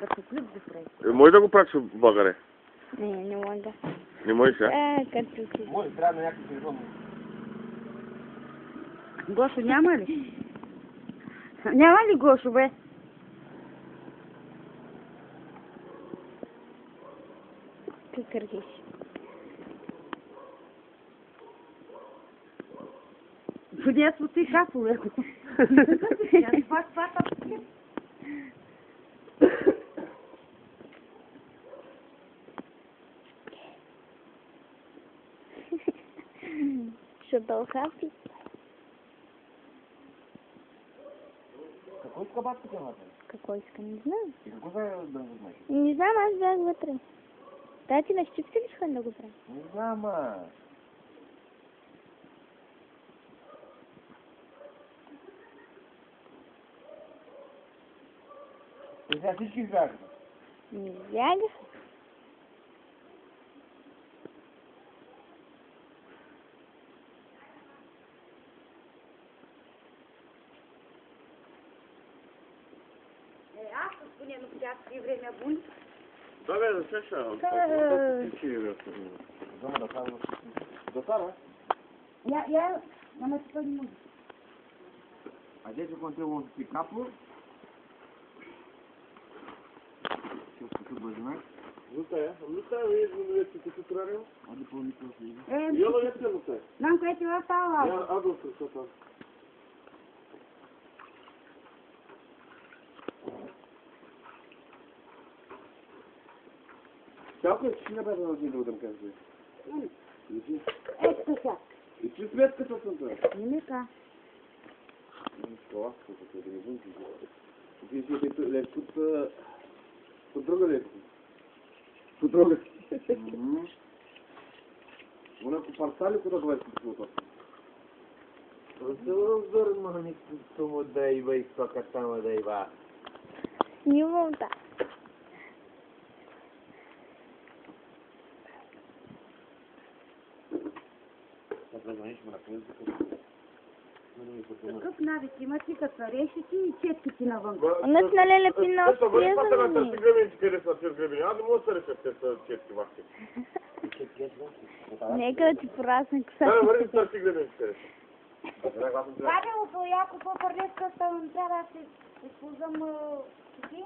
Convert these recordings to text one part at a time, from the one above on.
като клип за Фред. Може да го пратиш в България? Не мога. Не можеш, а? Като си. Може, трябва на някакъв телефон. Гошо няма ли? Няма ли Гошо, бе? Ти къргиш. Поне ти капове. Аз пата. Ще дълхапи. Какво иска батката на това? Какво иска, не знам. И какво за да го знаеш? Не знам, аз бях вътре. Дай ти на щипка ли ще да го правя? Не знам, а. И сега всички избягаха. Не бягах. Аз поне на всякакви време бун. Да, бе, да се ша. Дома да става. Да става? Я, няма ти пък не може. А дето контело си капо? Често бързина. Лутая, вече като правил. Ади по-никъл си иде. Йола, вече лутая. Знам къде ти става. Я адо срещата. Цялко е, че не бе да надели удъм казвай. Ето сега. И че сметката съм това. Не ми ка. Това, като да не бъде. Ти си лев под друга лев. Под друга. Una cu parțale cu tot voi cu Răzor, mă, nici tu mă dai, băi, soca ta mă dai, ba. Не мога. Какъв навик има ти, като реши и четките навън? Она с налеля пина Ето, бъде пата на связана. търси гребенци, къде са тия гребени. Аз не мога да се реша тези четки вахти. Нека да ти порасне Да, коса. върви търси гребенци, къде са. Вадилото, яко по-пърдеска ставам, трябва да се използвам чеки.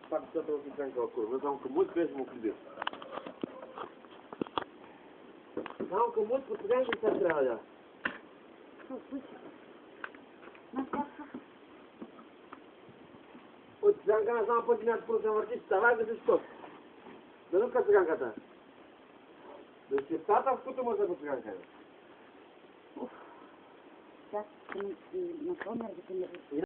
Пак се трябва да се курва, само към мой без му киде. Само към мой подсеганка се трябва да. От циганка на само пъти някакво просто върти, ставай да се скот. Да нука циганката. Да си тата в куто може да циганка. Сейчас, напомню,